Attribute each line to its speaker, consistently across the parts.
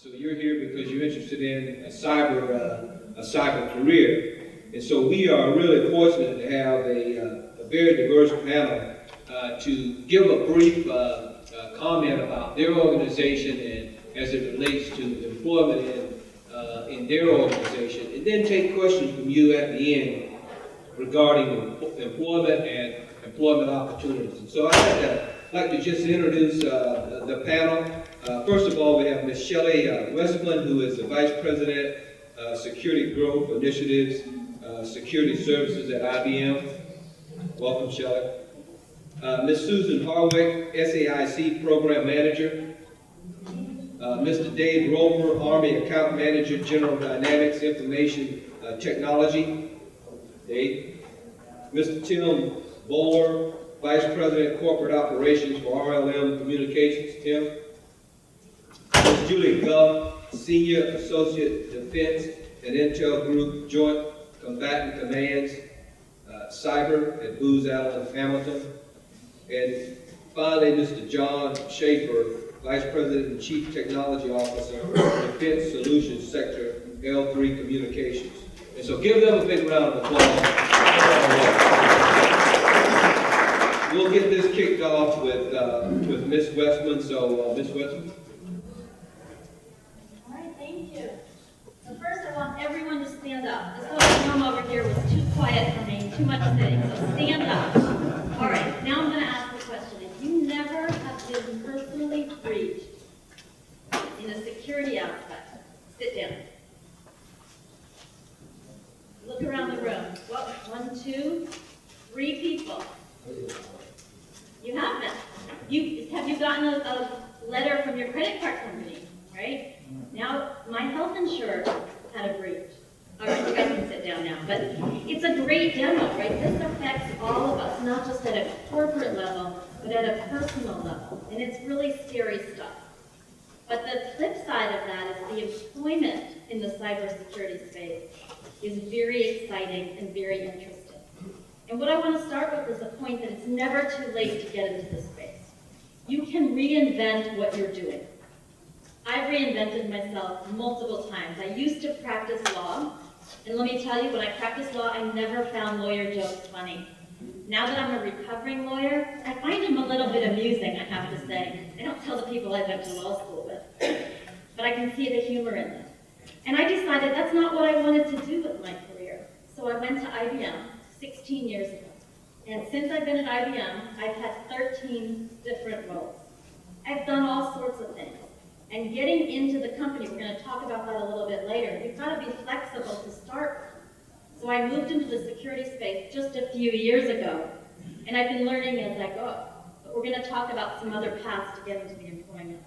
Speaker 1: So you're here because you're interested in a cyber career. And so we are really fortunate to have a very diverse panel to give a brief comment about their organization and as it relates to employment in their organization, and then take questions from you at the end regarding employment and employment opportunities. And so I'd like to just introduce the panel. First of all, we have Ms. Shelley Westman, who is the Vice President, Security Growth Initiatives, Security Services at IBM. Welcome, Shelley. Ms. Susan Harwick, SAIC Program Manager. Mr. Dave Roper, Army Account Manager, General Dynamics Information Technology. Dave. Mr. Tim Bowler, Vice President, Corporate Operations for RLM Communications. Tim. Ms. Julie Guff, Senior Associate Defense and Intel Group Joint Combatant Commands, Cyber at Booz Allen Hamilton. And finally, Mr. John Schaefer, Vice President and Chief Technology Officer, Defense Solutions Sector, L3 Communications. And so give them a big round of applause. We'll get this kicked off with Ms. Westman. So, Ms. Westman.
Speaker 2: All right, thank you. So first, I want everyone to stand up. This little room over here was too quiet for me, too much sitting, so stand up. All right, now I'm going to ask the question. If you never have been personally breached in a security aspect, sit down. Look around the room. Well, 1, 2, 3 people. You have been. Have you gotten a letter from your credit card company, right? Now, my health insurer had a breach. All right, you guys can sit down now. But it's a great demo, right? This affects all of us, not just at a corporate level, but at a personal level. And it's really scary stuff. But the flip side of that is the employment in the cybersecurity space is very exciting and very interesting. And what I want to start with is the point that it's never too late to get into this space. You can reinvent what you're doing. I've reinvented myself multiple times. I used to practice law, and let me tell you, when I practiced law, I never found lawyer jokes funny. Now that I'm a recovering lawyer, I find them a little bit amusing, I have to say. I don't tell the people I went to law school with, but I can see the humor in them. And I decided that's not what I wanted to do with my career. So I went to IBM 16 years ago. And since I've been at IBM, I've had 13 different roles. I've done all sorts of things. And getting into the company, we're going to talk about that a little bit later, you've got to be flexible to start with. So I moved into the security space just a few years ago, and I've been learning as I go. But we're going to talk about some other paths to get into the employment.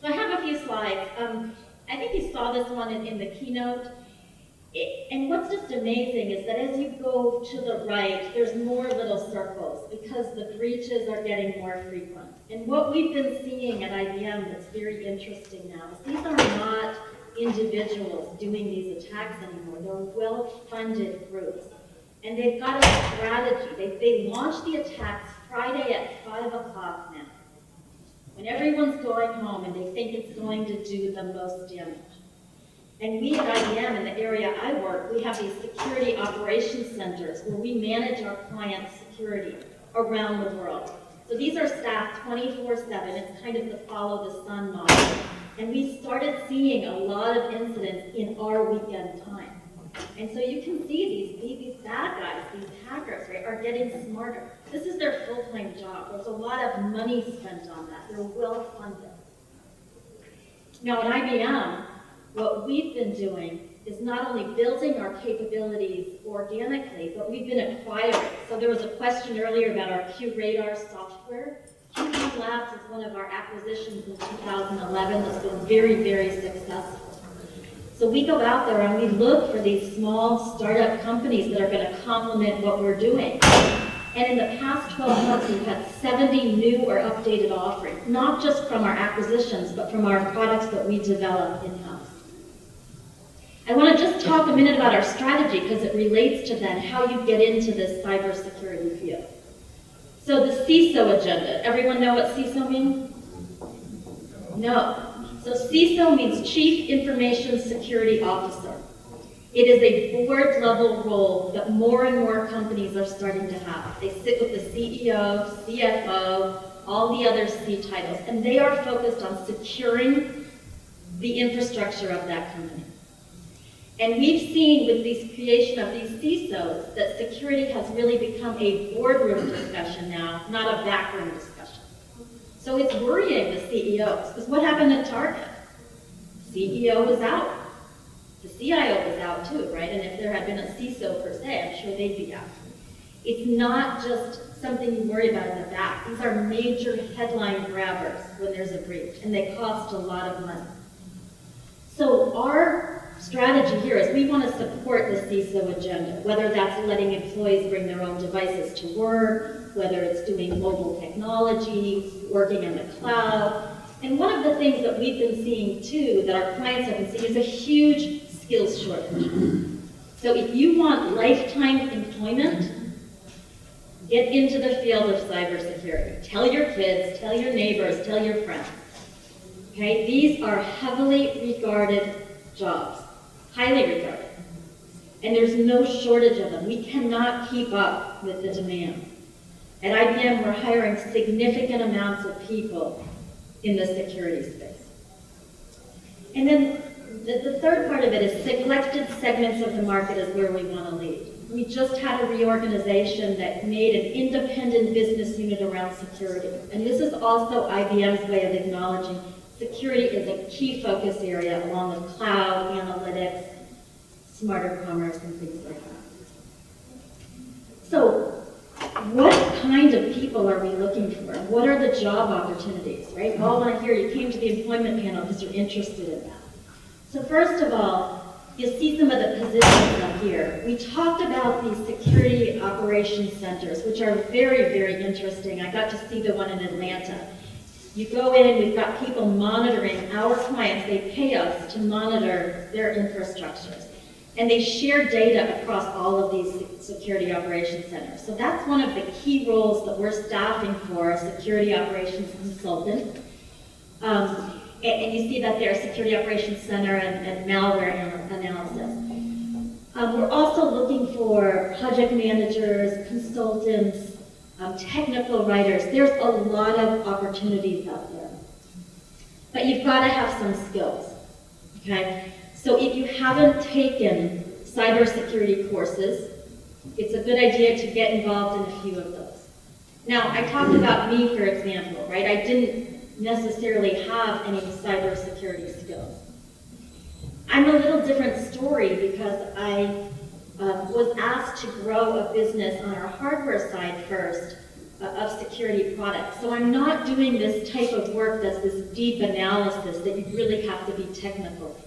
Speaker 2: So I have a few slides. I think you saw this one in the keynote. And what's just amazing is that as you go to the right, there's more little circles because the breaches are getting more frequent. And what we've been seeing at IBM that's very interesting now is these are not individuals doing these attacks anymore. They're well-funded groups. And they've got a strategy. They launch the attacks Friday at 5 o'clock now, when everyone's going home and they think it's going to do the most damage. And we at IBM, in the area I work, we have these security operations centers where we manage our clients' security around the world. So these are staffed 24/7. It's kind of the follow the sun model. And we started seeing a lot of incidents in our weekend time. And so you can see these bad guys, these hackers, right, are getting smarter. This is their full-time job. There's a lot of money spent on that. They're well-funded. Now at IBM, what we've been doing is not only building our capabilities organically, but we've been acquiring. So there was a question earlier about our QRadar software. QRadar Labs is one of our acquisitions in 2011 that's been very, very successful. So we go out there and we look for these small startup companies that are going to complement what we're doing. And in the past 12 months, we've had 70 new or updated offerings, not just from our acquisitions, but from our products that we develop in-house. I want to just talk a minute about our strategy because it relates to then how you get into this cybersecurity field. So the CISO agenda, everyone know what CISO means? No. So So CISO means Chief Information Security Officer. It is a board-level role that more and more companies are starting to have. They sit with the CEO, CFO, all the other C titles, and they are focused on securing the infrastructure of that company. And we've seen with this creation of these CISOs that security has really become a boardroom discussion now, not a backroom discussion. So it's worrying the CEOs, because what happened at Target? The CEO was out. The CIO was out too, right? And if there had been a CISO per se, I'm sure they'd be out. It's not just something you worry about in the back. These are major headline grabbers when there's a breach, and they cost a lot of money. So our strategy here is we want to support the CISO agenda, whether that's letting employees bring their own devices to work, whether it's doing mobile technology, working in the cloud. And one of the things that we've been seeing too, that our clients have been seeing, is a huge skills shortage. So if you want lifetime employment, get into the field of cybersecurity. Tell your kids, tell your neighbors, tell your friends. Okay, these are heavily regarded jobs, highly regarded. And there's no shortage of them. We cannot keep up with the demand. At IBM, we're hiring significant amounts of people in the security space. And then the third part of it is selected segments of the market is where we want to lead. We just had a reorganization that made an independent business unit around security. And this is also IBM's way of acknowledging security is a key focus area along with cloud, analytics, smarter commerce, and things like that. So what kind of people are we looking for? What are the job opportunities, right? We all want to hear you came to the employment panel because you're interested in that. So first of all, you'll see some of the positions up here. We talked about these security operations centers, which are very, very interesting. I got to see the one in Atlanta. You go in and we've got people monitoring our clients. They pay us to monitor their infrastructures. And they share data across all of these security operations centers. So that's one of the key roles that we're staffing for, a security operations consultant. And you see that there, Security Operations Center and malware analysis. We're also looking for project managers, consultants, technical writers. There's a lot of opportunities out there. But you've got to have some skills, okay? So if you haven't taken cybersecurity courses, it's a good idea to get involved in a few of those. Now, I talked about me, for example, right? I didn't necessarily have any cybersecurity skills. I'm a little different story because I was asked to grow a business on our hardware side first of security products. So I'm not doing this type of work that's this deep analysis that you really have to be technical for.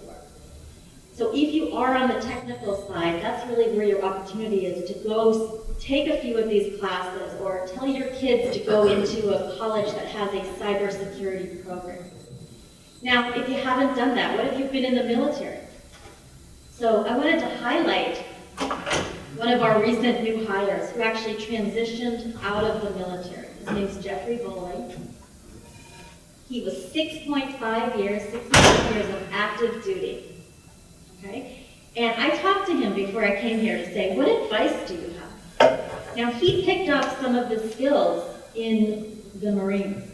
Speaker 2: So if you are on the technical side, that's really where your opportunity is to go take a few of these classes or tell your kids to go into a college that has a cybersecurity program. Now, if you haven't done that, what if you've been in the military? So I wanted to highlight one of our recent new hires who actually transitioned out of the military. His name's Jeffrey Bowley. He was 6.5 years of active duty. Okay? And I talked to him before I came here to say, what advice do you have? Now, he picked up some of the skills in the Marines.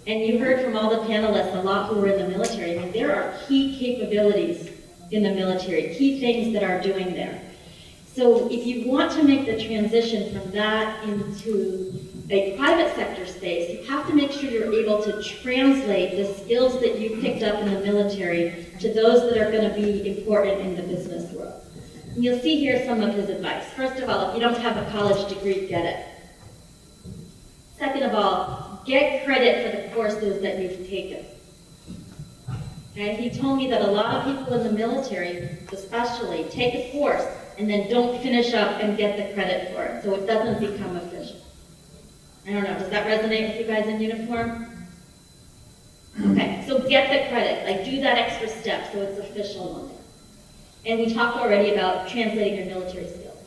Speaker 2: And you heard from all the panelists, a lot who were in the military. I mean, there are key capabilities in the military, key things that are doing there. So if you want to make the transition from that into a private sector space, you have to make sure you're able to translate the skills that you picked up in the military to those that are going to be important in the business world. And you'll see here some of his advice. First of all, if you don't have a college degree, get it. Second of all, get credit for the courses that you've taken. Okay? He told me that a lot of people in the military, especially, take a course and then don't finish up and get the credit for it, so it doesn't become official. I don't know, does that resonate with you guys in uniform? Okay, so get the credit, like do that extra step so it's official one day. And we talked already about translating your military skills.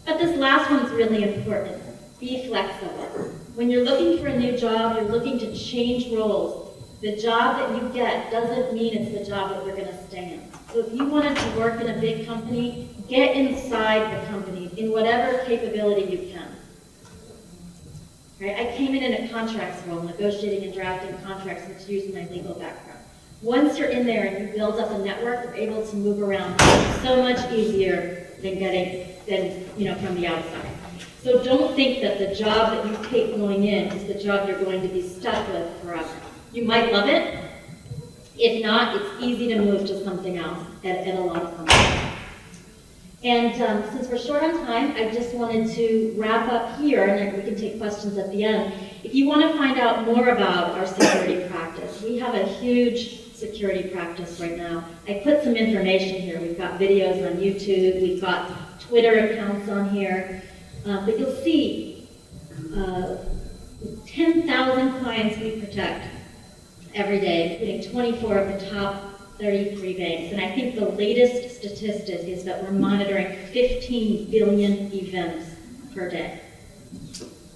Speaker 2: But this last one's really important. Be flexible. When you're looking for a new job, you're looking to change roles, The job that you get doesn't mean it's the job that you're going to stay in. So if you wanted to work in a big company, get inside the company in whatever capability you can. Right? I came in a contracts role, negotiating and drafting contracts, which used my legal background. Once you're in there and you build up a network, you're able to move around so much easier than from the outside. So don't think that the job that you take going in is the job you're going to be stuck with forever. You might love it. If not, it's easy to move to something else at a lot of companies. And since we're short on time, I just wanted to wrap up here, and then we can take questions at the end. If you want to find out more about our security practice, we have a huge security practice right now. I put some information here. We've got videos on YouTube. We've got Twitter accounts on here. But you'll see 10,000 clients we protect every day, including 24 of the top 33 banks. And I think the latest statistic is that we're monitoring 15 billion events per day.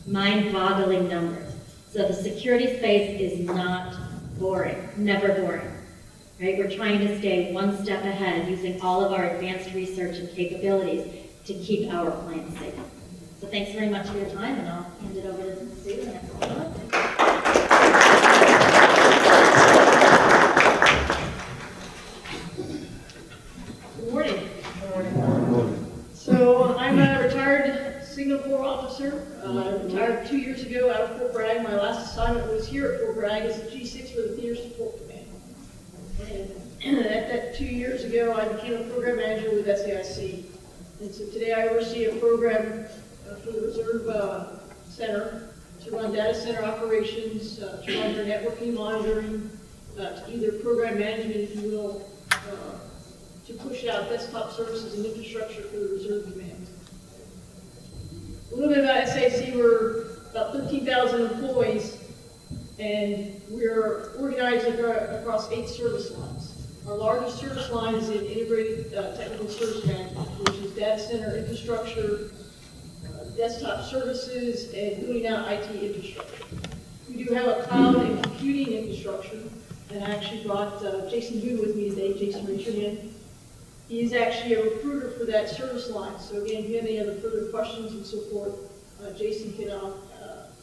Speaker 2: Mind-boggling numbers. So the security space is not boring, never boring. Right? We're trying to stay one step ahead using all of our advanced research and capabilities to keep our clients safe. So thanks very much for your time, and I'll hand it over to Sue.
Speaker 3: Good morning. So I'm a retired Signal Corps officer. I retired 2 years ago out of Fort Bragg. My last assignment was here at Fort Bragg as a G6 for the Theater Support Command. And at that 2 years ago, I became a program manager with SAIC. And so today I oversee a program for the Reserve Center to run data center operations, to run their networking monitoring, to either program management, if you will, to push out desktop services and infrastructure for the Reserve Command. A little bit about SAIC, we're about 13,000 employees, and we're organized across 8 service lines. Our largest service line is in Integrated Technical Service Management, which is data center infrastructure, desktop services, and building out IT infrastructure. We do have a cloud and computing infrastructure, and I actually brought Jason Boone with me today. Jason, raise your hand. He is actually a recruiter for that service line. So again, if you have any other further questions and so forth, Jason can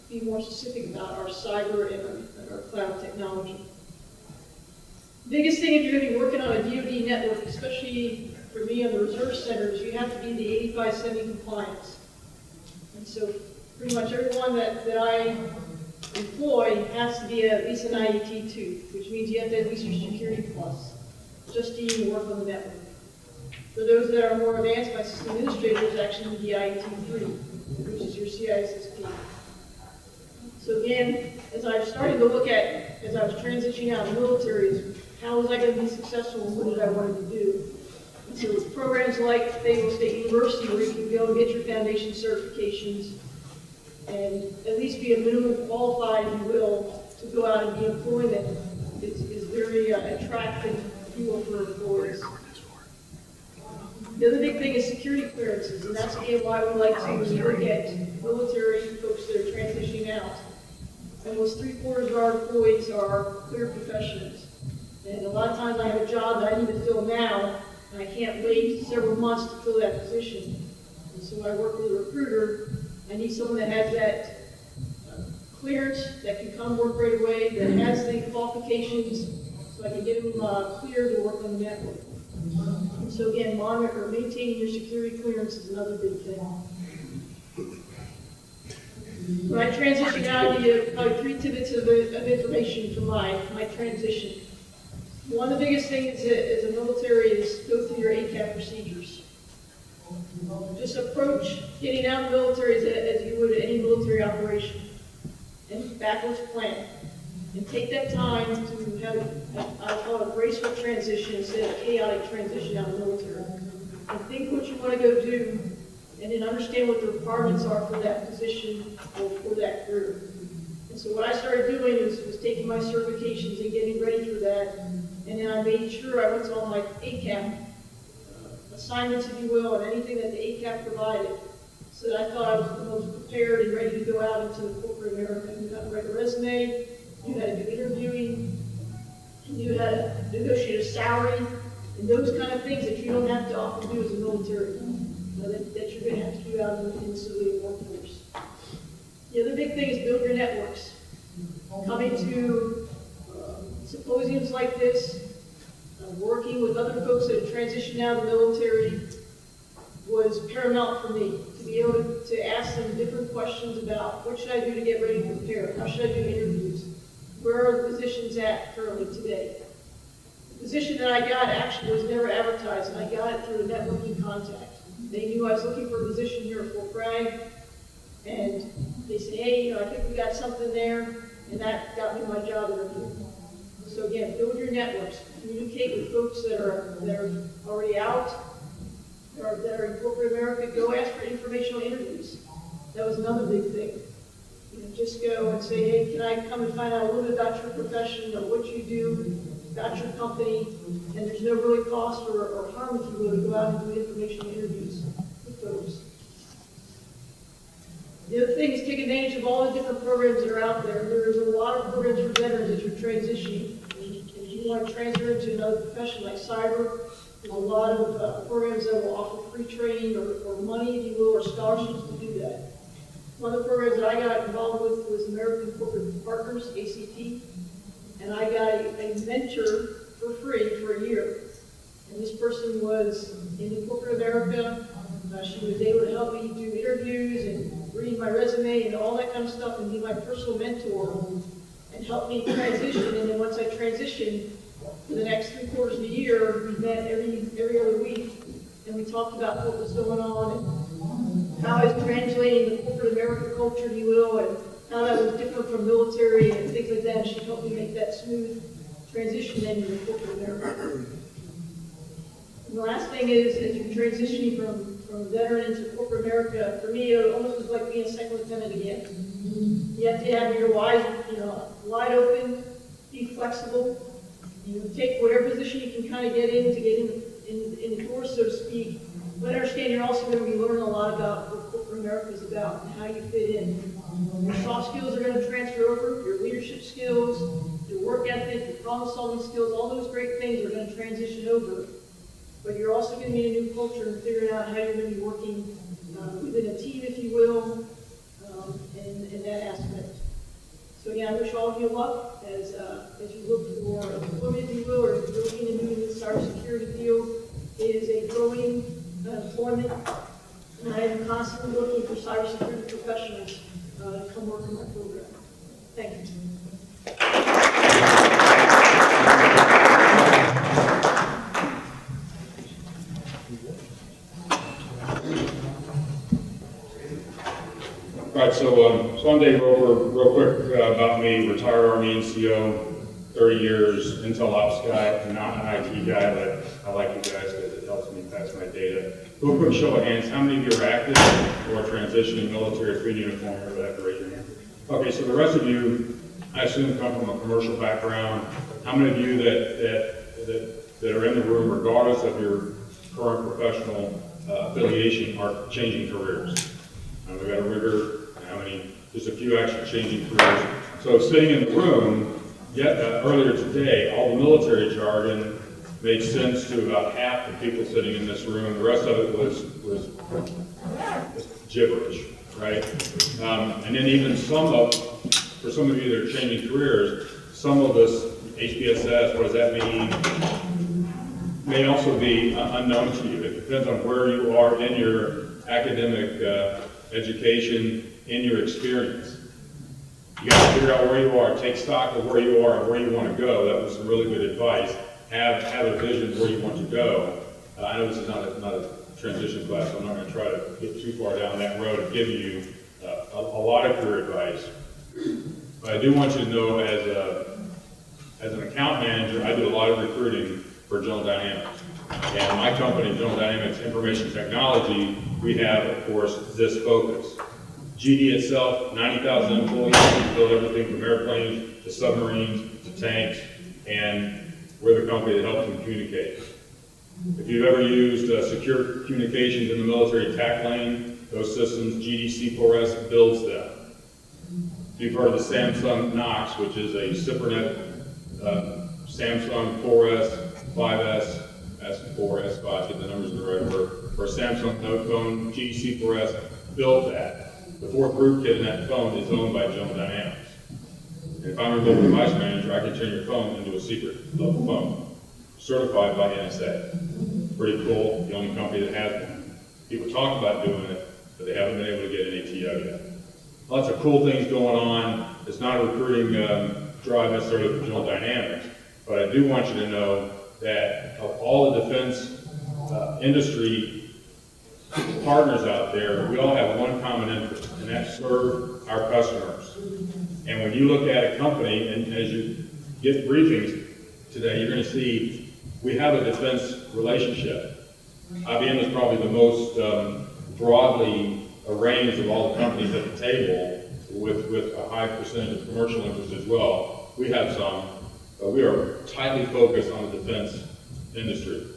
Speaker 3: be more specific about our cyber and our cloud technology. Biggest thing if you're going to be working on a DoD network, especially for me on the reserve centers, you have to be the 8570 compliance. And so pretty much everyone that I employ has to be at least an IET2, which means you have to at least your Security Plus, just to even work on the network. For those that are more advanced, my system administrators actually need the IET3, which is your CISSP. So again, as I started to look at, as I was transitioning out of the military, is how was I going to be successful and what did I want to do? And so with programs like Fayetteville State University, where you can go and get your foundation certifications and at least be a minimum qualified, if you will, to go out and be employment is very attractive, if you will, for employees. The other big thing is security clearances, and that's again why we like to look at military folks that are transitioning out. Almost 3/4 of our employees are cleared professionals. And a lot of times I have a job that I need to fill now, and I can't wait several months to fill that position. And so when I work with a recruiter, I need someone that has that clearance, that can come work right away, that has the qualifications, so I can get them cleared to work on the network. And so again, monitor or maintaining your security clearance is another big thing. When I transitioned out, I'll give you probably 3 tidbits of information from my transition. One of the biggest things as a military is go through your ACAP procedures. Just approach getting out of the military as you would any military operation, and backwards plan. And take that time to have, I call it a graceful transition instead of a chaotic transition out of the military. And think what you want to go do, and then understand what the requirements are for that position or for that career. And so what I started doing was taking my certifications and getting ready for that. And then I made sure I went to all my ACAP assignments, if you will, and anything that the ACAP provided, so that I thought I was the most prepared and ready to go out into the corporate America. You got to write a resume, you got to do interviewing, negotiate a salary, and those kind of things that you don't have to often do as a military, that you're going to have to do out in the civilian workforce. The other big thing is build your networks. Coming to symposiums like this, working with other folks that have transitioned out of the military was paramount for me, to be able to ask them different questions about what should I do to get ready to prepare, how should I do interviews, where are the positions at currently today. The position that I got actually was never advertised, and I got it through a networking contact. They knew I was looking for a position here at Fort Bragg, and they said, hey, I think we got something there, and that got me my job interview. So again, build your networks, communicate with folks that are already out, or that are in corporate America. Go ask for informational interviews. That was another big thing. Just go and say, hey, can I come and find out a little bit about your profession or what you do, about your company, and there's no really cost or harm, if you will, to go out and do informational interviews with folks. The other thing is take advantage of all the different programs that are out there. There's a lot of programs for veterans that you're transitioning. If you want to transfer into another profession like cyber, there's a lot of programs that will offer free training or money, if you will, or scholarships to do that. One of the programs that I got involved with was American Corporate Partners, ACP, and I got a mentor for free for a year. And this person was in corporate America. She was able to help me do interviews and read my resume and all that kind of stuff and be my personal mentor and help me transition. And then once I transitioned, for the next 3/4 of the year, we met every other week, and we talked about what was going on and how I was translating the corporate America culture, if you will, and how that was different from military and things like that. And she helped me make that smooth transition into corporate America. And the last thing is, as you're transitioning from veteran into corporate America, for me, it almost was like being a second lieutenant again. You have to have your wide open, be flexible. Take whatever position you can kind of get in to get in the door, so to speak. But understand you're also going to be learning a lot about what corporate America is about and how you fit in. Your soft skills are going to transfer over, your leadership skills, your work ethic, your problem-solving skills, all those great things are going to transition over. But you're also going to meet a new culture and figuring out how you're going to be working within a team, if you will, in that aspect. So yeah, I wish all of you luck as you look for employment, if you will, or if you're looking into doing the cybersecurity field. It is a growing employment, and I am constantly looking for cybersecurity professionals to come work in my program. Thank you.
Speaker 4: All right, so I'm Dave Roper. Real quick about me, retired Army NCO, 30 years, Intel Ops guy, not an IT guy, but I like you guys because it helps me pass my data. Real quick show of hands, how many of you are active or transitioning military free uniform? You have to raise your hand. Okay, so the rest of you, I assume, come from a commercial background. How many of you that are in the room, regardless of your current professional affiliation, are changing careers? We got a rigor. How many? Just a few actually changing careers. So sitting in the room, earlier today, all the military jargon made sense to about half the people sitting in this room. The rest of it was gibberish, right? And then even for some of you that are changing careers, some of this HBSS, what does that mean, may also be unknown to you. It depends on where you are in your academic education, in your experience. You got to figure out where you are, take stock of where you are and where you want to go. That was some really good advice. Have a vision of where you want to go. I know this is not a transition class, so I'm not going to try to get too far down that road and give you a lot of career advice. But I do want you to know, as an account manager, I do a lot of recruiting for General Dynamics. And my company, General Dynamics Information Technology, we have, of course, this focus. GD itself, 90,000 employees. We build everything from airplanes to submarines to tanks, and we're the company that helps them communicate. If you've ever used secure communications in the military TAC lane, those systems, GDC4S builds them. If you've heard of the Samsung Knox, which is a CyberNet Samsung 4S, 5S, S4, S5, get the numbers in the right order, or Samsung Note phone, GC 4S, built that. The fourth group kit in that phone is owned by General Dynamics. And if I'm a remote device manager, I can turn your phone into a secret level phone, certified by NSA. Pretty cool, the only company that has one. People talk about doing it, but they haven't been able to get an ATO yet. Lots of cool things going on. It's not a recruiting drive necessarily for General Dynamics, but I do want you to know that of all the defense industry partners out there, we all have one common interest, and that's serve our customers. And when you look at a company, and as you get briefings today, you're going to see we have a defense relationship. IBM is probably the most broadly arranged of all the companies at the table, with a high percentage of commercial interest as well. We have some, but we are tightly focused on the defense industry.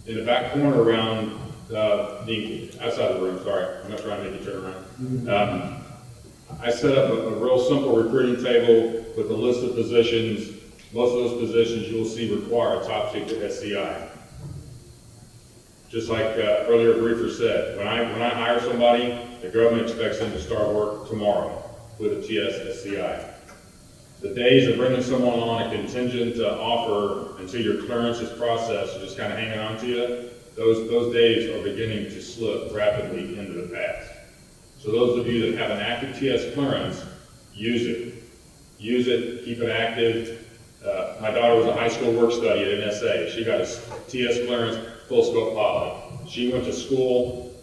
Speaker 4: In the back corner around the outside of the room, sorry, I'm not trying to make you turn around. I set up a real simple recruiting table with a list of positions. Most of those positions you will see require a top secret SCI. Just like earlier briefer said, when I hire somebody, the government expects them to start work tomorrow with a TS SCI. The days of bringing someone on a contingent offer until your clearance is processed, or just kind of hanging on to you, those days are beginning to slip rapidly into the past. So those of you that have an active TS clearance, use it. Use it, keep it active. My daughter was a high school work study at NSA. She got a TS clearance, full scope pilot. She went to school,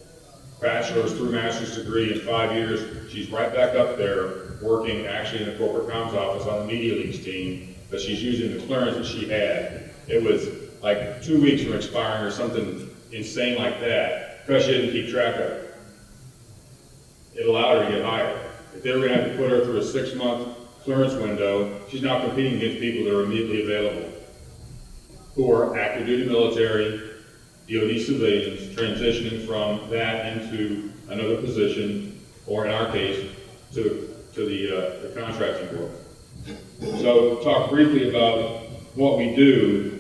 Speaker 4: bachelor's through master's degree in 5 years. She's right back up there working actually in the corporate comms office on the media leagues team, but she's using the clearance that she had. It was like 2 weeks from expiring or something insane like that, because she didn't keep track of it. It allowed her to get hired. If they were going to have to put her through a 6-month clearance window, she's now competing against people that are immediately available, who are active duty military, DoD civilians, transitioning from that into another position, or in our case, to the contracting world. So talk briefly about what we do.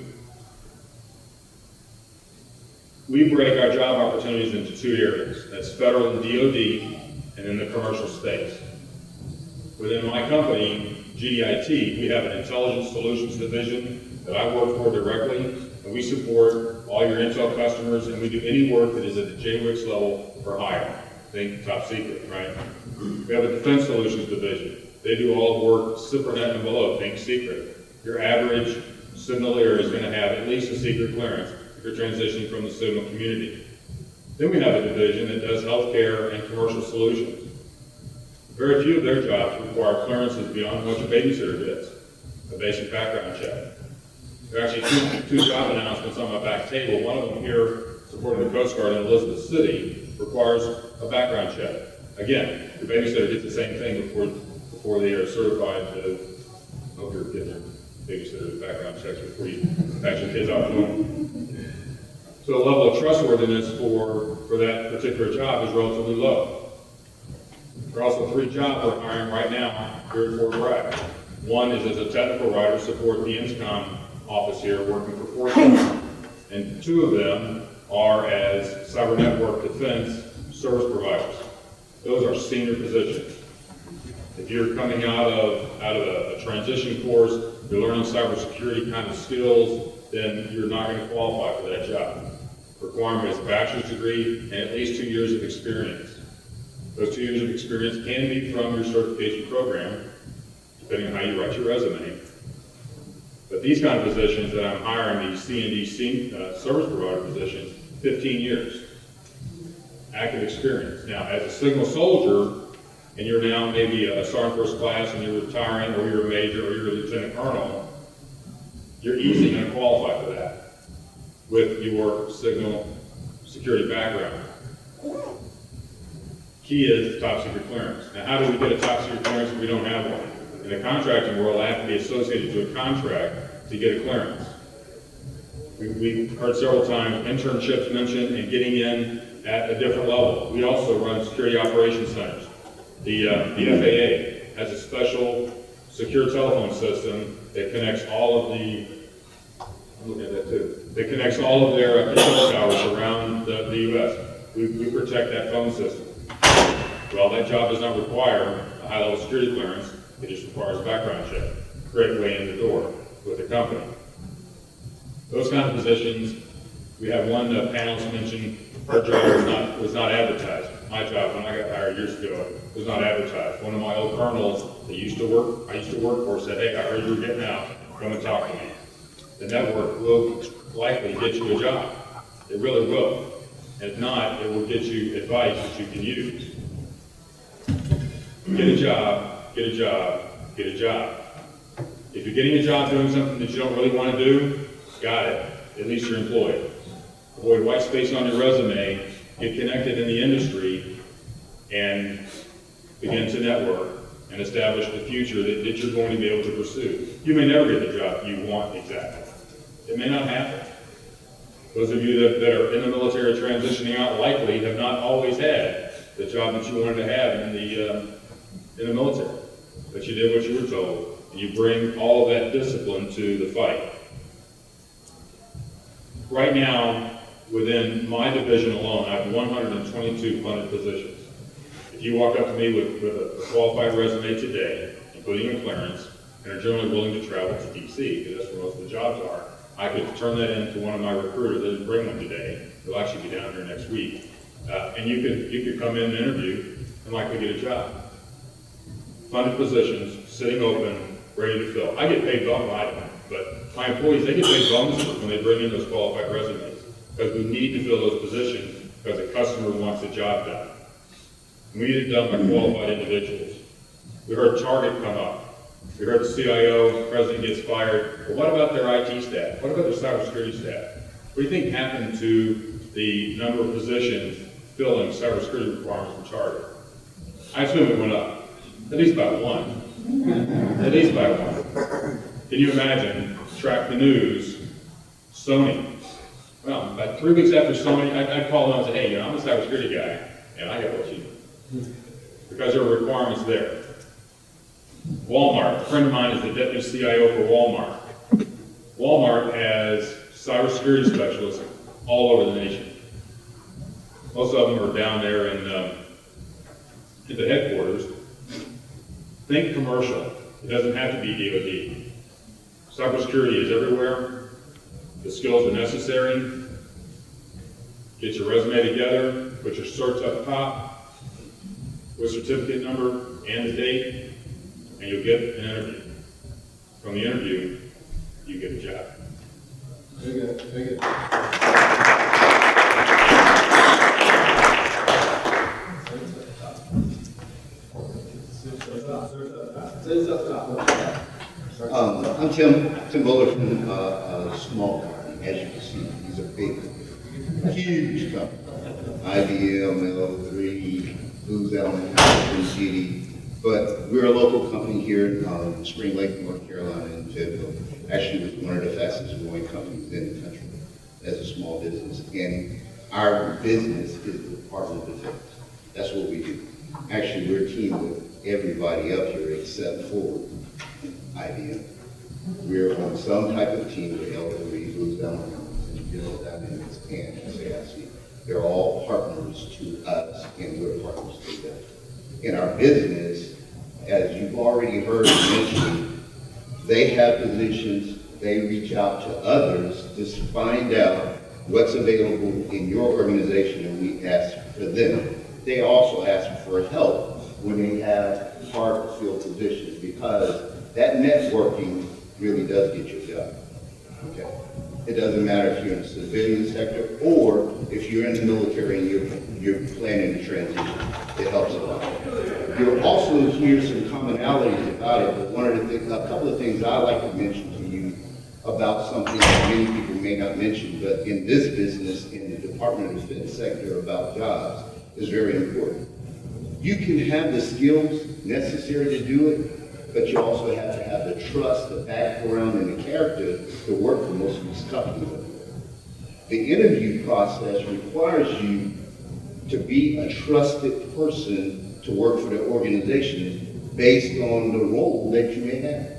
Speaker 4: We break our job opportunities into 2 areas. That's federal and DoD, and then the commercial space. Within my company, GDIT, we have an intelligence solutions division that I work for directly, and we support all your intel customers, and we do any work that is at the JWICS level or higher. Think top secret, right? We have a defense solutions division. They do all the work SIPRNet and below, think secret. Your average signal area is going to have at least a secret clearance if you're transitioning from the signal community. Then we have a division that does healthcare and commercial solutions. Very few of their jobs require clearances beyond what your babysitter gets, a basic background check. There are actually two job announcements on my back table. One of them here, supporting the Coast Guard in Elizabeth City, requires a background check. Again, your babysitter gets the same thing before they are certified to help your kids and babysitters background checks before you pass your kids off to them. So the level of trustworthiness for that particular job is relatively low. There are also 3 jobs we're hiring right now here at Fort Bragg. One is as a technical writer, support the INSCOM office here, working for Fort Bragg. And 2 of them are as cyber network defense service providers. Those are senior positions. If you're coming out of a transition course, you're learning cybersecurity kind of skills, then you're not going to qualify for that job. Requirement is a bachelor's degree and at least 2 years of experience. Those 2 years of experience can be from your certification program, depending on how you write your resume. But these kind of positions that I'm hiring, these C&D service provider positions, 15 years, active experience. Now, as a signal soldier, and you're now maybe a sergeant first class and you're retiring, or you're a major, or you're a lieutenant colonel, you're easily going to qualify for that with your signal security background. Key is top secret clearance. Now, how do we get a top secret clearance if we don't have one? In the contracting world, I have to be associated to a contract to get a clearance. We've heard several times internships mentioned and getting in at a different level. We also run security operations centers. The FAA has a special secure telephone system that connects all of the, I'm looking at that too, that connects all of their control towers around the U.S. We protect that phone system. Well, that job does not require a high-level security clearance. It just requires a background check. Great way in the door with the company. Those kind of positions, we had one panelist mention her job was not advertised. My job, when I got hired years ago, was not advertised. One of my old colonels that I used to work for said, hey, I heard you were getting out, come and talk to me. The network will likely get you a job. It really will. If not, it will get you advice that you can use. Get a job, get a job, get a job. If you're getting a job doing something that you don't really want to do, got it. At least you're employed. Avoid white space on your resume, get connected in the industry, and begin to network and establish the future that you're going to be able to pursue. You may never get the job you want exactly. It may not happen. Those of you that are in the military transitioning out likely have not always had the job that you wanted to have in the military. But you did what you were told, and you bring all of that discipline to the fight. Right now, within my division alone, I have 122 funded positions. If you walk up to me with a qualified resume today, including a clearance, and are generally willing to travel to DC, because that's where most of the jobs are, I could turn that in to one of my recruiters. I didn't bring one today. They'll actually be down here next week. And you could come in and interview and likely get a job. Funded positions, sitting open, ready to fill. I get paid well, I don't, but my employees, they get paid bonuses when they bring in those qualified resumes, because we need to fill those positions because the customer wants the job done. We need it done by qualified individuals. We heard Target come up. We heard the CIO, the president gets fired. But what about their IT staff? What about their cybersecurity staff? What do you think happened to the number of positions filling cybersecurity requirements from Target? I assume it went up, at least by one. At least by one. Can you imagine, track the news, Sony. Well, about 3 weeks after Sony, I'd call them and say, hey, I'm a cybersecurity guy, and I got what you need. Because there are requirements there. Walmart, a friend of mine is the deputy CIO for Walmart. Walmart has cybersecurity specialists all over the nation. Most of them are down there in the headquarters. Think commercial. It doesn't have to be DoD. Cybersecurity is everywhere. The skills are necessary. Get your resume together, put your certs up top, with certificate number and the date, and you'll get an interview. From the interview, you get a job.
Speaker 5: Very good, very good.
Speaker 6: I'm Tim Buller from a small company. As you can see, these are big, huge companies. IBM, L3, Booz Allen, GD. But we're a local company here in Spring Lake, North Carolina, in Fayetteville. Actually, we're one of the fastest growing companies in the country as a small business. And our business is the Department of Defense. That's what we do. Actually, we're teamed with everybody up here except for IBM. We're on some type of team with L3, Booz Allen, and General Dynamics, and SAIC. They're all partners to us, and we're partners to them. In our business, as you've already heard mentioned, they have positions, they reach out to others to find out what's available in your organization, and we ask for them. They also ask for help when they have hard to fill positions, because that networking really does get your job. Okay? It doesn't matter if you're in the civilian sector or if you're in the military and you're planning to transition. It helps a lot. You'll also hear some commonalities about it, but one of the things, a couple of things I like to mention to you about something that many people may not mention, but in this business, in the Department of Defense sector about jobs, is very important. You can have the skills necessary to do it, but you also have to have the trust, the background, and the character to work for most of these companies. The interview process requires you to be a trusted person to work for the organization based on the role that you may have.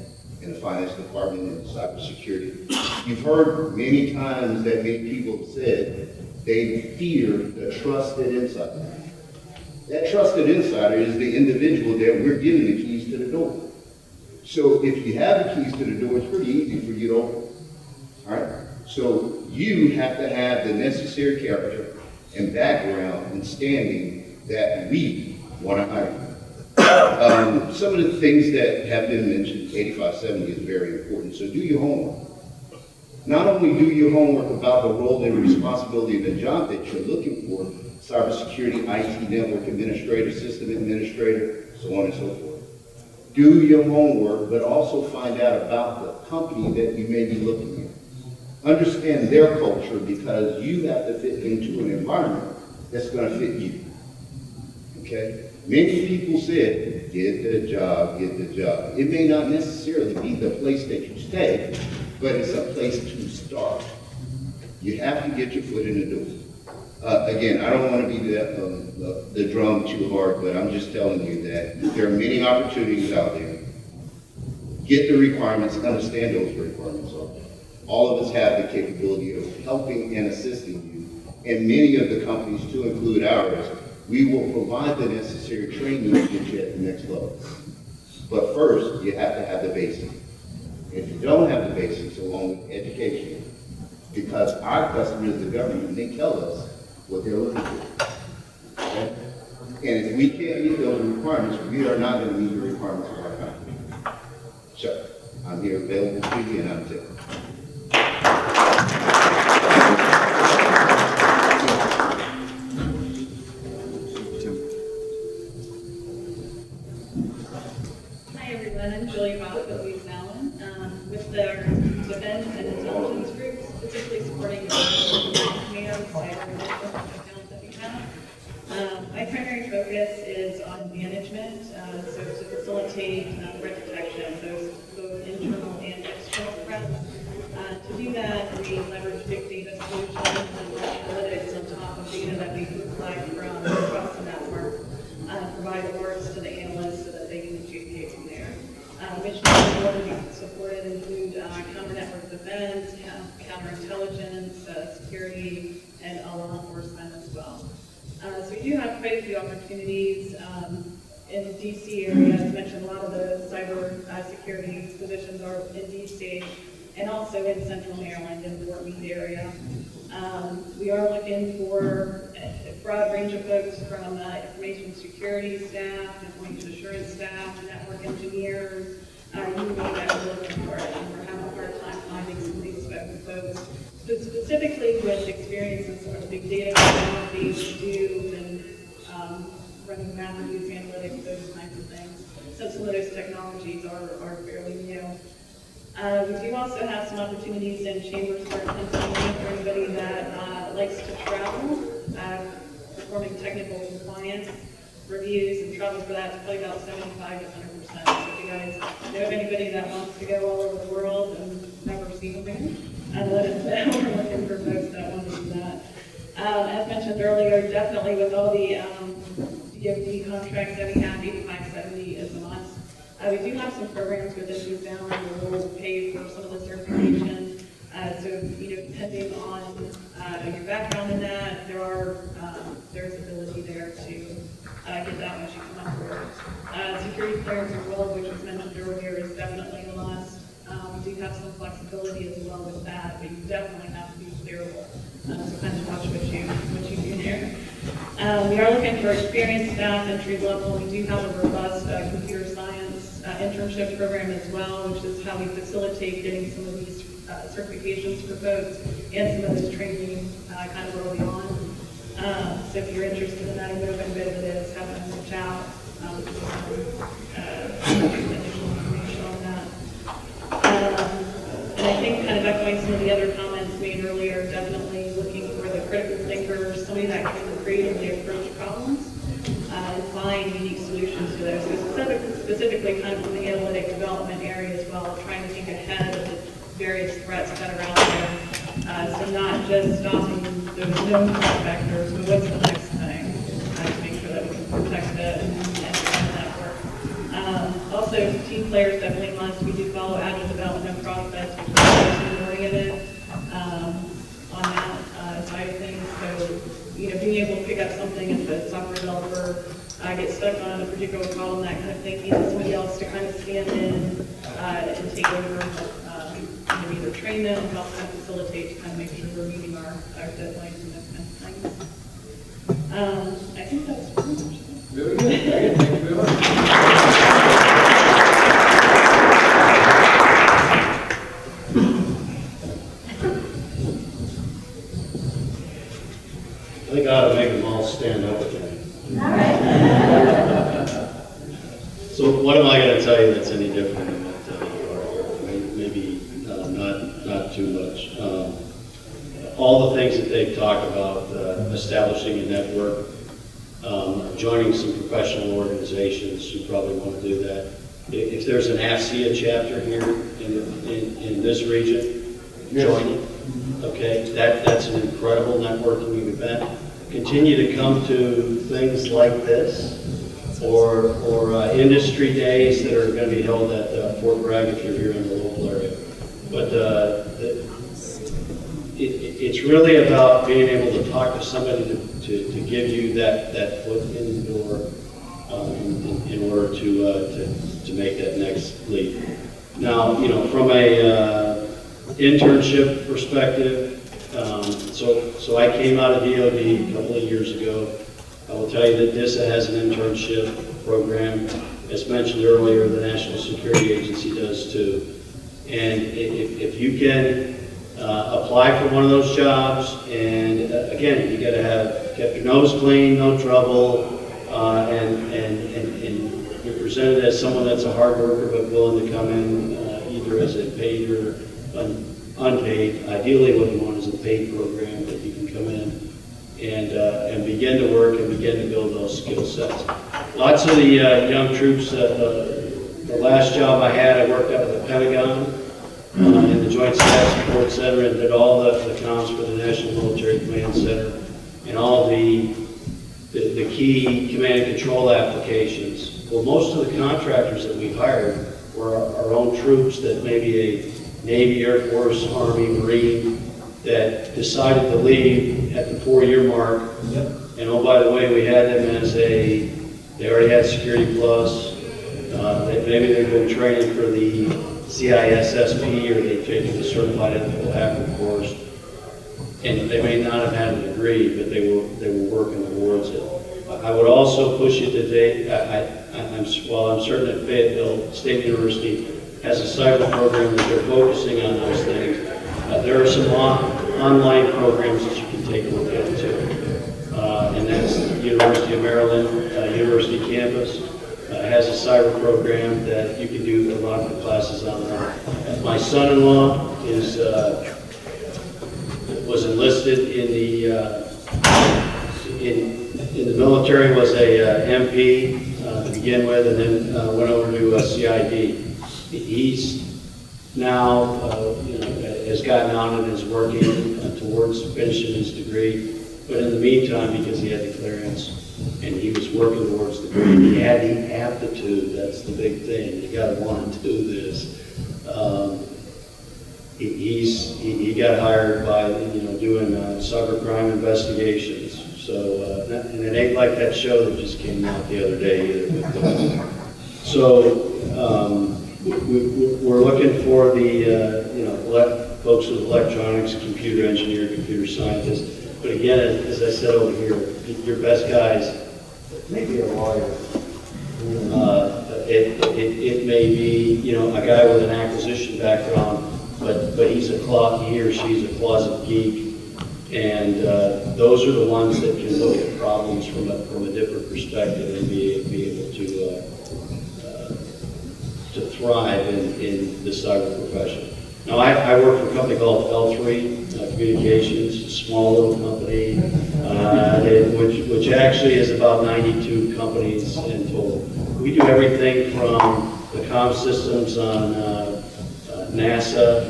Speaker 6: in the finance department and cybersecurity. You've heard many times that many people have said they fear the trusted insider. That trusted insider is the individual that we're giving the keys to the door. So if you have the keys to the door, it's pretty easy for you to open. All right? So you have to have the necessary character and background and standing that we want to hire. Some of the things that have been mentioned, 8570 is very important, so do your homework. Not only do your homework about the role and responsibility of the job that you're looking for, cybersecurity, IT network administrator, system administrator, so on and so forth. Do your homework, but also find out about the company that you may be looking at. Understand their culture, because you have to fit into an environment that's going to fit you. Okay? Many people said, get the job, get the job. It may not necessarily be the place that you stay, but it's a place to start. You have to get your foot in the door. Again, I don't want to be the drum too hard, but I'm just telling you that there are many opportunities out there. Get the requirements, understand those requirements. All of us have the capability of helping and assisting you, and many of the companies, to include ours, we will provide the necessary training to get you at the next level. But first, you have to have the basics. If you don't have the basics along with education, because our customers, the government, they tell us what they're looking for. Okay? And if we can't meet those requirements, we are not going to meet the requirements of our company. So, I'm here available to you, and I'm Tim.
Speaker 7: Hi everyone, I'm Julie Roth with Louise Allen, with the defense and intelligence group, specifically supporting the command cyber accounts that we have. My primary focus is on management, so to facilitate threat detection, both internal and external threats. To do that, we leverage big data solutions and analytics on top of data that we collect from across the network, provide alerts to the analysts so that they can adjudicate from there. Mission supported include counter-network defense, counterintelligence, security, and law enforcement as well. So we do have quite a few opportunities in the DC area. As mentioned, a lot of the cyber security positions are in DC and also in Central Maryland in the Fort Meade area. We are looking for a broad range of folks from information security staff, information assurance staff, network engineers. You name it, we're looking for it, and we're having a hard time finding some of these folks. But specifically with experience in some of the big data technologies, Hadoop, and running MapReduce analytics, those kinds of things. So some of those technologies are fairly new. We do also have some opportunities in Chambersburg, Pennsylvania, for anybody that likes to travel, performing technical compliance reviews and travel for that. It's probably about 75 to 100%. So if you guys know of anybody that wants to go all over the world and never seen them, let us know. We're looking for folks that want to do that. As mentioned earlier, definitely with all the DoD contracts that we have, 8570 is a must. We do have some programs within Booz Allen where we'll pay for some of the certifications. So, depending on your background in that, there's ability there to get that once you come on board. Security clearance as well, which was mentioned earlier, is definitely a must. We do have some flexibility as well with that, but you definitely have to be clearable. So kind of watch what you do there. We are looking for experienced staff, entry level. We do have a robust computer science internship program as well, which is how we facilitate getting some of these certifications for folks and some of this training kind of early on. So if you're interested in that, I know if anybody that is, have them reach out. Additional information on that. And I think kind of echoing some of the other comments made earlier, definitely looking for the critical thinker, somebody that can creatively approach problems and find unique solutions to those. So specifically kind of from the analytic development area as well, trying to think ahead of the various threats that are out there. So not just stopping those known threat vectors, but what's the next thing to make sure that we can protect it and that work. Also Also, team players definitely must. We do follow agile development process, which is oriented on that side of things. So, being able to pick up something if the software developer gets stuck on a particular problem, that kind of thing, he needs somebody else to kind of stand in and take over, either train them, help them facilitate to kind of make sure we're meeting our deadlines and those kinds of things. I think that's pretty much it.
Speaker 5: Very good. Thank you very much.
Speaker 8: I think I ought to make them all stand up again. So what am I going to tell you that's any different than what you are here? Maybe not too much. All the things that they talk about, establishing a network, joining some professional organizations, you probably want to do that. If there's an FSU chapter here in this region, join it. Okay, that's an incredible networking event. Continue to come to things like this, or industry days that are going to be held at Fort Bragg if you're here in the local area. But it's really about being able to talk to somebody to give you that foot in the door in order to make that next leap. Now, from a internship perspective, so I came out of DOD a couple of years ago. I will tell you that DISA has an internship program. As mentioned earlier, the National Security Agency does too. And if you can apply for one of those jobs, and again, you got to have kept your nose clean, no trouble, and you're presented as someone that's a hard worker but willing to come in either as a paid or unpaid. Ideally, what you want is a paid program that you can come in and begin to work and begin to build those skill sets. Lots of the young troops, the last job I had, I worked out at the Pentagon in the Joint Staff Support Center and did all the comms for the National Military Command Center and all the key command and control applications. Well, most of the contractors that we hired were our own troops that maybe a Navy, Air Force, Army, Marine that decided to leave at the 4-year mark. Yep. And oh, by the way, we had them as they already had Security Plus. Maybe they've been training for the CISSP or they've taken the Certified Ethical Hacker course. And they may not have had a degree, but they were working towards it. I would also push you today, while I'm certain that Fayetteville State University has a cyber program that they're focusing on those things. There are some online programs that you can take a look at too. And that's the University of Maryland University campus. Has a cyber program that you can do a lot of the classes online. My son-in-law was enlisted in the military, was a MP to begin with, and then went over to CID. He's now, has gotten on and is working towards finishing his degree. But in the meantime, because he had the clearance and he was working towards the degree, he had the aptitude. That's the big thing. You got to want to do this. He got hired by doing cybercrime investigations. So and it ain't like that show that just came out the other day either. So we're looking for the folks with electronics, computer engineer, computer scientist. But again, as I said over here, your best guys, maybe a lawyer. It may be a guy with an acquisition background, but he or she's a closet geek, and those are the ones that can look at problems from a different perspective and be able to thrive in the cyber profession. Now, I work for a company called L3 Communications, a small little company, which actually is about 92 companies in total. We do everything from the comm systems on NASA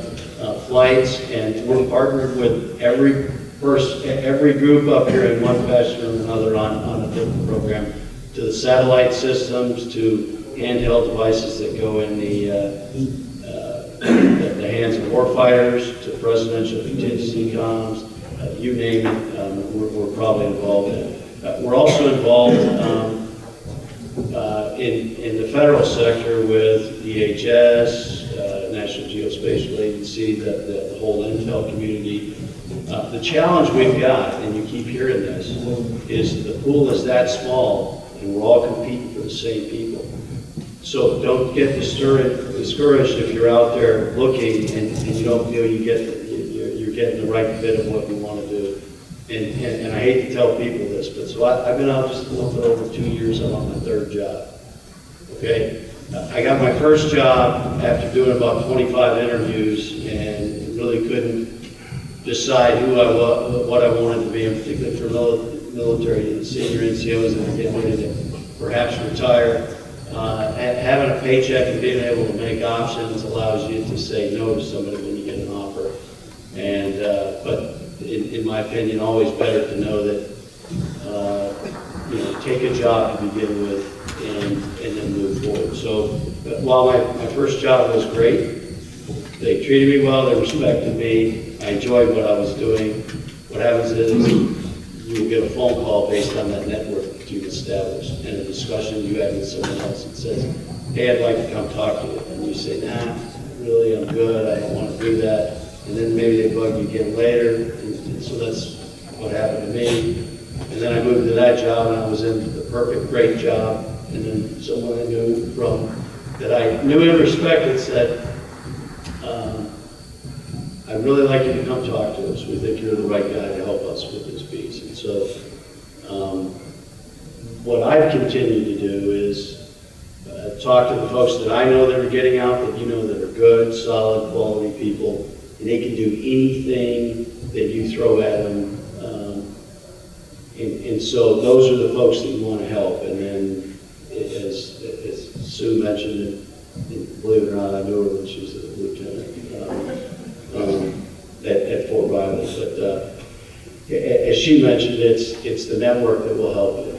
Speaker 8: flights, and we're partnered with every group up here in one fashion or another on a different program, to the satellite systems, to handheld devices that go in the hands of warfighters, to presidential contingency comms, you name it, we're probably involved in it. We're also involved in the federal sector with DHS, National Geospatial Agency, the whole intel community. The challenge we've got, and you keep hearing this, is the pool is that small, and we're all competing for the same people. So don't get discouraged if you're out there looking and you don't feel you're getting the right fit of what you want to do. And I hate to tell people this, but so I've been out just a little bit over 2 years. I'm on my third job. Okay, I got my first job after doing about 25 interviews and really couldn't decide who I was, what I wanted to be, and particularly for military and senior NCOs that are getting ready to perhaps retire. Having a paycheck and being able to make options allows you to say no to somebody when you get an offer. And but in my opinion, always better to know that take a job to begin with and then move forward. So while my first job was great, they treated me well, they respected me, I enjoyed what I was doing. What happens is you get a phone call based on that network that you've established and a discussion you had with someone else that says, hey, I'd like to come talk to you. And you say, nah, really, I'm good, I don't want to do that. And then maybe they bug you again later. And so that's what happened to me. And then I moved to that job and I was in the perfect, great job. And then someone I knew that I knew and respected said, I'd really like you to come talk to us. We think you're the right guy to help us with this piece. And so what I've continued to do is talk to the folks that I know that are getting out, that you know that are good, solid, quality people, and they can do anything that you throw at them. And so those are the folks that you want to help. And then, as Sue mentioned, and believe it or not, I knew her when she was a lieutenant at Fort Riley. But as she mentioned, it's the network that will help you.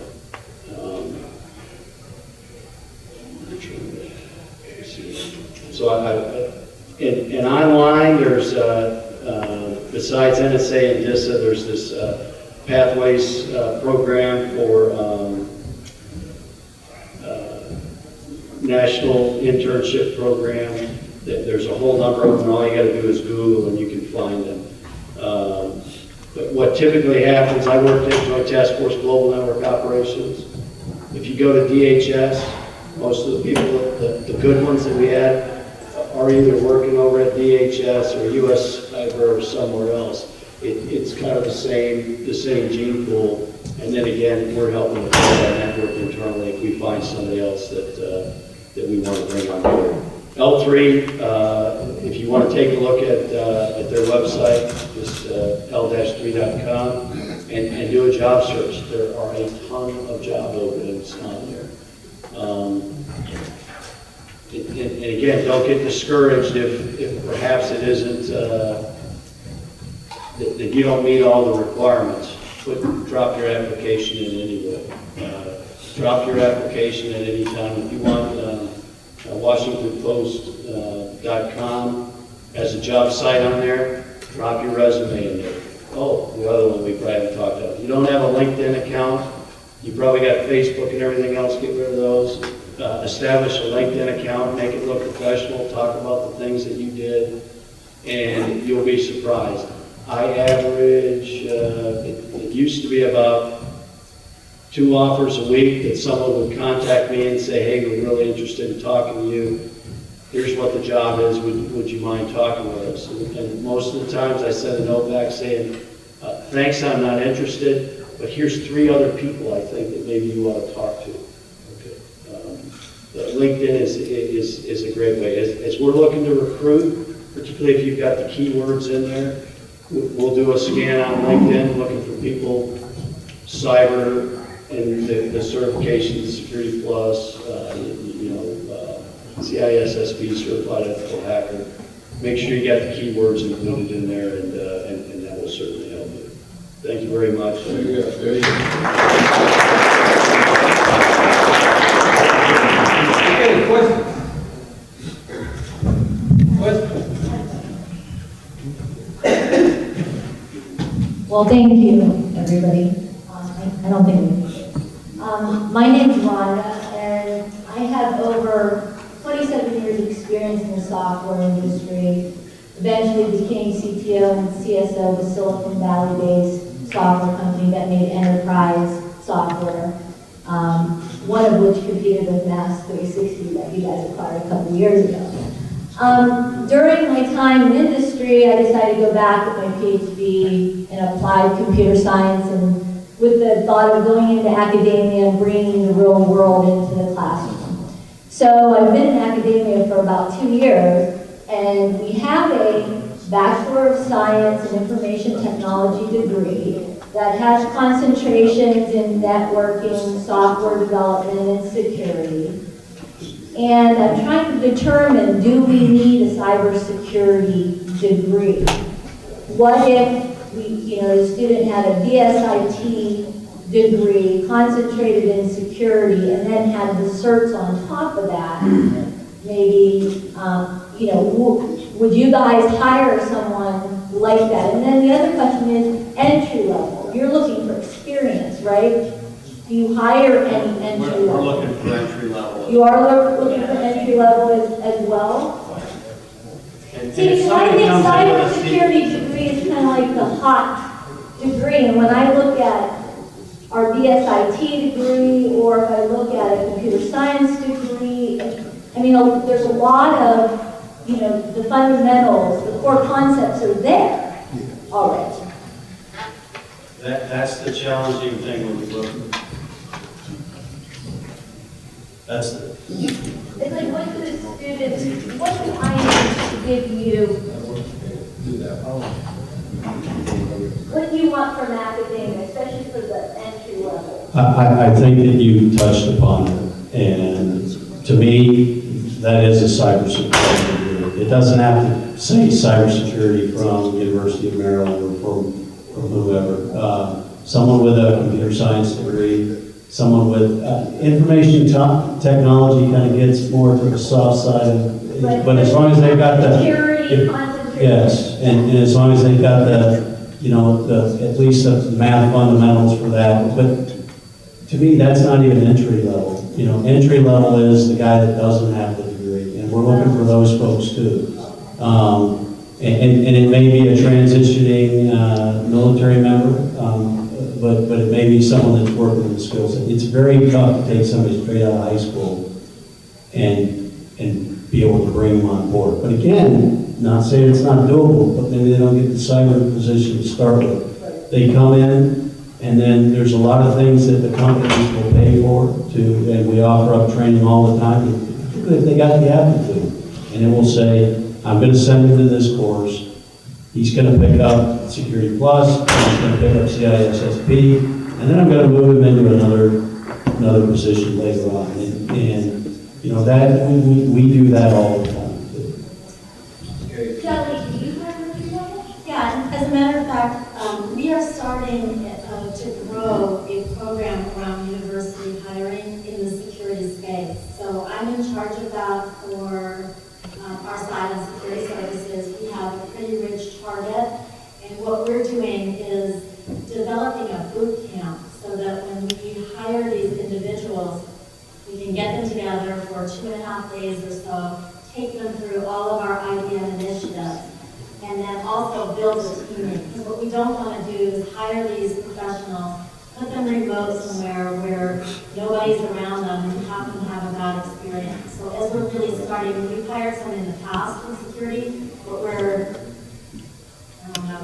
Speaker 8: So and online, there's besides NSA and DISA, there's this Pathways program for national internship program. There's a whole number of them, and all you got to do is Google and you can find them. But what typically happens, I worked at Joint Task Force Global Network Operations. If you go to DHS, most of the people, the good ones that we had, are either working over at DHS or US Cyber or somewhere else. It's kind of the same gene pool. And then again, we're helping to build that network internally if we find somebody else that we want to bring on board. L3, if you want to take a look at their website, just L-3.com, and do a job search. There are a ton of job openings on there. And again, don't get discouraged if perhaps it isn't, that you don't meet all the requirements. Drop your application in anyway. Drop your application at any time. If you want, WashingtonPost.com has a job site on there. Drop your resume in there. Oh, the other one we probably haven't talked about. If you don't have a LinkedIn account, you probably got Facebook and everything else. Get rid of those. Establish a LinkedIn account. Make it look professional. Talk about the things that you did, and you'll be surprised. I average, it used to be about 2 offers a week that someone would contact me and say, hey, we're really interested in talking to you. Here's what the job is. Would you mind talking with us? And most of the times I send a note back saying, thanks, I'm not interested, but here's 3 other people I think that maybe you ought to talk to. Okay. LinkedIn is a great way. As we're looking to recruit, particularly if you've got the keywords in there, we'll do a scan on LinkedIn looking for people, cyber, and the certifications, Security Plus, CISSP, Certified Ethical Hacker. Make sure you got the keywords included in there, and that will certainly help you. Thank you very much.
Speaker 5: There you go.
Speaker 9: Well, thank you, everybody. I don't think we need it. My name's Rhonda, and I have over 27 years of experience in the software industry. Eventually became CTO and CSO of a Silicon Valley-based software company that made enterprise software, one of which competed with Mass 360 that you guys acquired a couple years ago. During my time in industry, I decided to go back with my PhD in applied computer science and with the thought of going into academia and bringing the real world into the classroom. So I've been in academia for about 2 years, and we have a Bachelor of Science in Information Technology degree that has concentrations in networking, software development, and security. And I'm trying to determine, do we need a cybersecurity degree? What if the student had a BSIT degree, concentrated in security, and then had the certs on top of that? Maybe, would you guys hire someone like that? And then the other question is entry level. You're looking for experience, right? Do you hire any entry level?
Speaker 8: We're looking for entry level.
Speaker 9: You are looking for entry level as well?
Speaker 8: And
Speaker 9: See,
Speaker 8: if
Speaker 9: because I
Speaker 8: somebody
Speaker 9: think
Speaker 8: comes in with a
Speaker 9: cybersecurity degree is kind of like the hot degree, and when I look at our BSIT degree, or if I look at a computer science degree, I mean, there's a lot of, the fundamentals, the core concepts are there already.
Speaker 8: That's the challenging thing when you look. That's the.
Speaker 9: It's like, what do the students, what do I need to give you? What do you want from academia, especially for the entry level?
Speaker 8: I think that you touched upon it, and to me, that is a cybersecurity degree. It doesn't have to say cybersecurity from University of Maryland or from whoever. Someone with a computer science degree, someone with information technology kind of gets more to the soft side of, but as long as they've got the
Speaker 9: Security, concentration.
Speaker 8: yes, and as long as they've got at least the math fundamentals for that. But to me, that's not even entry level. Entry level is the guy that doesn't have the degree, and we're looking for those folks too. And it may be a transitioning military member, but it may be someone that's working in the skill set. It's very tough to take somebody straight out of high school and be able to bring them on board. But again, not saying it's not doable, but maybe they don't get the cyber position to start with. They come in, and then there's a lot of things that the companies will pay for and we offer up training all the time, particularly if they got the aptitude. And it will say, I'm going to send him to this course. He's going to pick up Security Plus, he's going to pick up CISSP, and then I'm going to move him into another position later on. And that we do that all the time too.
Speaker 9: Kelly, do you have entry level?
Speaker 10: Yeah, as a matter of fact, we are starting to grow a program around university hiring in the security space. So I'm in charge of that for our side of security services. We have a pretty rich target, and what we're doing is developing a boot camp so that when we hire these individuals, we can get them together for 2.5 days or so, take them through all of our IBM initiatives, and then also build a team. Because what we don't want to do is hire these professionals, put them remote somewhere where nobody's around them and have them have a bad experience. So as we're really starting, we've hired someone in the past in security, but we're,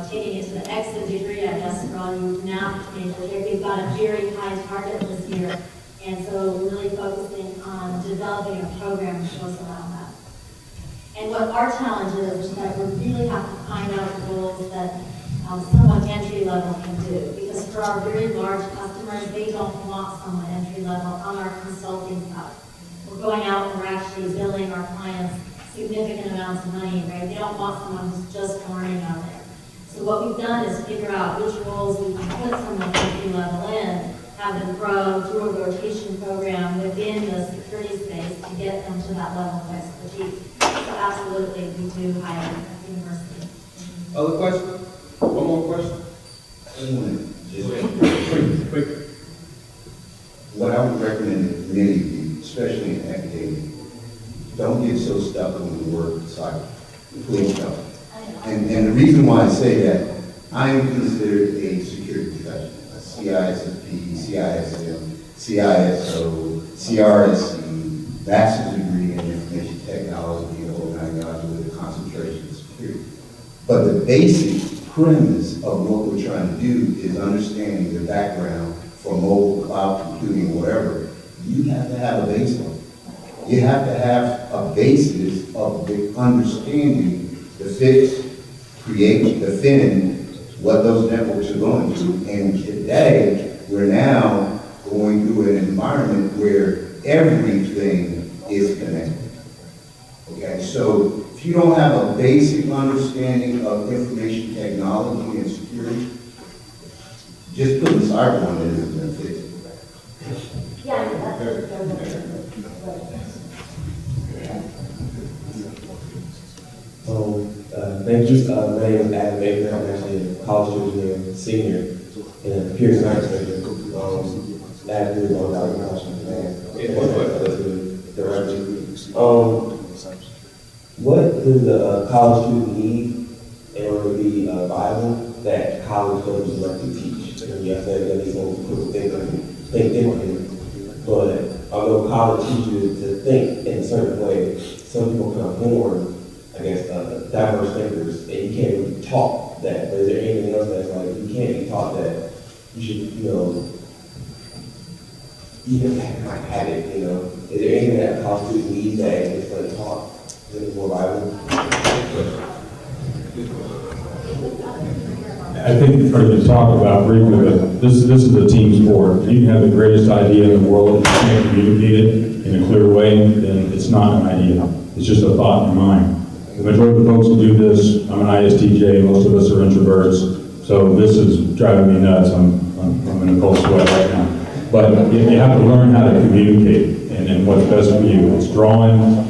Speaker 10: taking it to the exit degree, I guess, for all you math majors here. We've got a very high target this year, and so we're really focusing on developing a program that goes around that. And what our challenge is that we really have to find out roles that someone entry level can do. Because for our very large customers, they don't want someone entry level on our consulting side. We're going out and we're actually billing our clients significant amounts of money, right? They don't want someone who's just learning out there. So what we've done is figure out which roles we can put someone entry level in, have them grow through a rotation program within the security space to get them to that level of expertise. So absolutely, we do hire at the university.
Speaker 1: Other questions? One more question?
Speaker 6: What I would recommend to many of you, especially in academia, don't get so stuck on the word cyber. Please don't. And the reason why I say that, I am considered a security professional, a CISSP, CISM, CISO, CRSC, bachelor's degree in information technology and organization with a concentration in security. But the basic premise of what we're trying to do is understanding the background for mobile, cloud computing, whatever. You have to have a baseline. You have to have a basis of the understanding the fix, create, defend what those networks are going to. And today, we're now going through an environment where everything is connected. Okay, so if you don't have a basic understanding of information technology and security, just putting cyber on it isn't going to fix it.
Speaker 9: Yeah, that's
Speaker 11: Thank you. My name is Adam Baker. I'm actually a college student and senior in a computer science major. Last year, I was out in Washington. What does a college student need in order to be viable that college doesn't like to teach? And yes, that needs to think differently. But although college teaches you to think in a certain way, some people kind of born against diverse thinkers, and you can't really taught that. But is there anything else that's like, you can't be taught that you should, you have it, Is there anything that a college student needs that is like taught that is more viable?
Speaker 4: I think for you to talk about briefly, but this is a team sport. You can have the greatest idea in the world, if you can't communicate it in a clear way, then it's not an idea. It's just a thought in your mind. The majority of the folks who do this, I'm an ISTJ, most of us are introverts, so this is driving me nuts. I'm in a cold sweat right now. But you have to learn how to communicate and what's best for you. It's drawing.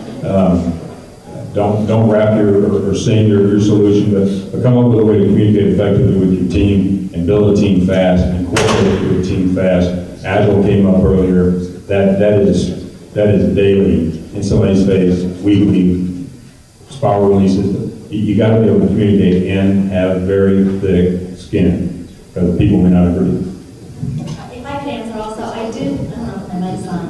Speaker 4: Don't wrap or sing your solution, but come up with a way to communicate effectively with your team and build a team fast, incorporate your team fast. Agile came up earlier. That is daily in somebody's face, weekly. Spiral releases. You got to be able to communicate and have very thick skin, because people may not agree.
Speaker 10: If I could answer also, I don't know if my mic's on.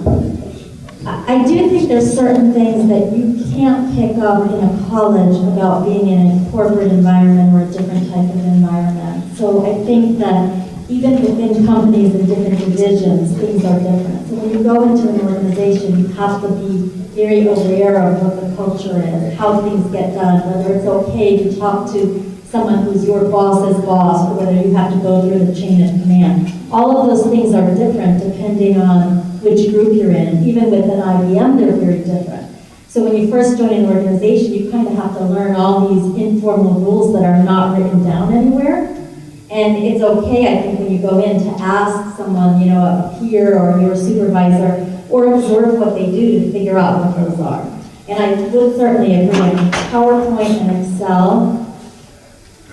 Speaker 9: I do think there's certain things that you can't pick up in a college about being in a corporate environment or a different type of environment. So I think that even within companies and different divisions, things are different. So when you go into an organization, you have to be very aware of what the culture is, how things get done, whether it's okay to talk to someone who's your boss's boss, or whether you have to go through the chain of command. All of those things are different depending on which group you're in. Even with an IBM, they're very different. So when you first join an organization, you kind of have to learn all these informal rules that are not written down anywhere. And it's okay, I think, when you go in to ask someone, a peer or your supervisor, or observe what they do to figure out what those are. And I would certainly agree. PowerPoint and Excel,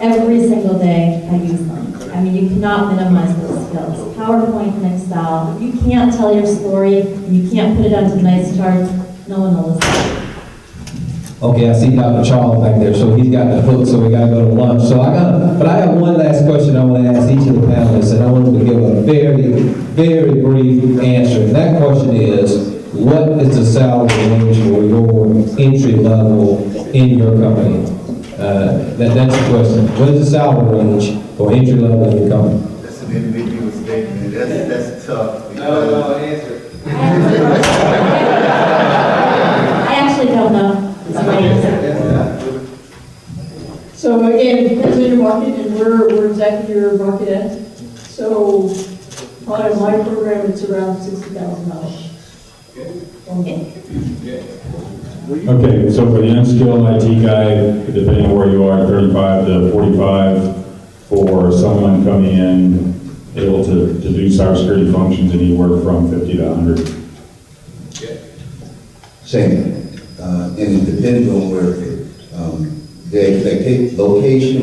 Speaker 9: every single day I use them. I mean, you cannot minimize those skills. PowerPoint and Excel, if you can't tell your story, and you can't put it onto nice charts, no one will listen.
Speaker 11: Okay, I see Dr. Charles back there, so he's got the hook, so we gotta go to lunch. But I have one last question I want to ask each of the panelists, and I want them to give a very, very brief answer. And that question is, what is the salary range for your entry level in your company? That's the question. What is the salary range for entry level in your company?
Speaker 6: That's an ambiguous statement. That's tough.
Speaker 1: No, answer.
Speaker 9: I actually don't know.
Speaker 3: So again, it depends on your market and where exactly your market at. So on my program, it's around $60,000.
Speaker 4: Okay, so for the unskilled IT guy, depending on where you are, 35 to 45, for someone coming in able to do cybersecurity functions, anywhere from 50 to 100.
Speaker 6: Same. And it depends on where the expectation,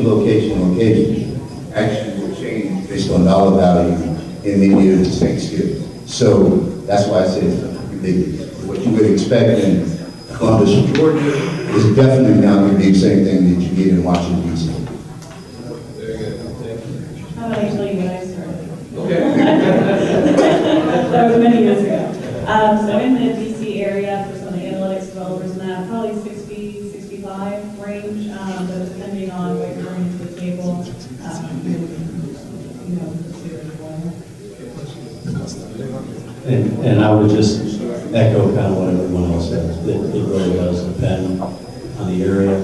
Speaker 6: location. Actually, what change based on dollar value in many of the same skills. So that's why I say it's ridiculous. What you would expect in Columbus, Georgia is definitely not going to be the same thing that you get in Washington, D.C.
Speaker 7: How about I tell you when I started?
Speaker 1: Okay.
Speaker 7: That was many years ago. So in the DC area for some of the analytics developers and that, probably 60, 65 range, but depending on what you're bringing to the table, pursue
Speaker 8: And I would just echo kind of what everyone else said. It really does depend on the area.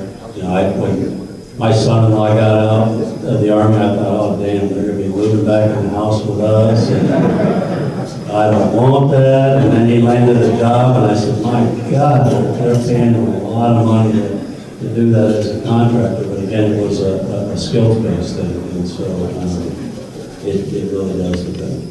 Speaker 8: When my son-in-law got out of the Army, I thought, oh damn, they're going to be moving back in the house with us. And I don't want that. And then he landed a job, and I said, my God, they're paying him a lot of money to do that as a contractor. But again, it was a skills-based thing, and so it really does depend.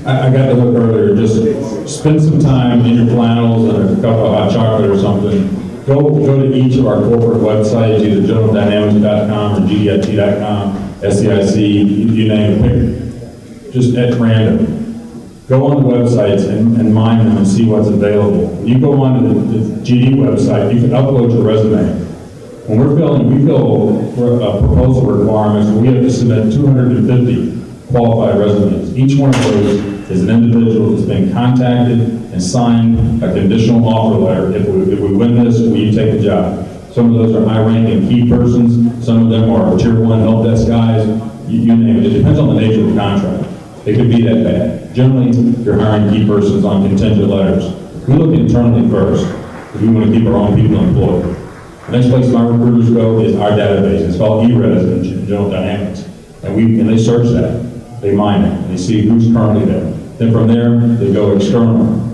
Speaker 4: I got the hook earlier, just spend some time in your flannels and a cup of hot chocolate or something. Go to each of our corporate websites, either generaldynamics.com or gdit.com, SEIC, you name it, just at random. Go on the websites and mine them and see what's available. When you go on to the GD website, you can upload your resume. When we fill proposal requirements, we have to submit 250 qualified resumes. Each one of those is an individual that's been contacted and signed a conditional offer letter. If we win this, will you take the job? Some of those are high-ranking key persons. Some of them are tier 1 help desk guys. You name it. It depends on the nature of the contract. It could be that bad. Generally, you're hiring key persons on contingent letters. We look internally first if we want to keep our own people employed. The next place my recruiters go is our database. It's called eRes in General Dynamics. And they search that. They mine it. They see who's currently there. Then from there, they go external.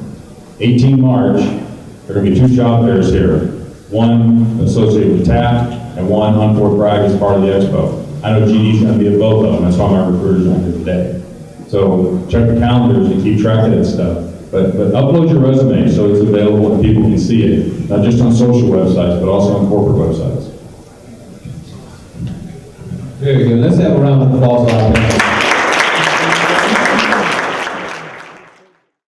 Speaker 4: 18 March, there are going to be 2 job fairs here. One associated with TAP and one on Fort Bragg as part of the expo. I know GD's going to be at both of them. That's why my recruiters are here today. So check the calendars and keep track of that stuff. But upload your resume so it's available and people can see it. Not just on social websites, but also on corporate websites.
Speaker 5: Very good. Let's have a round of applause.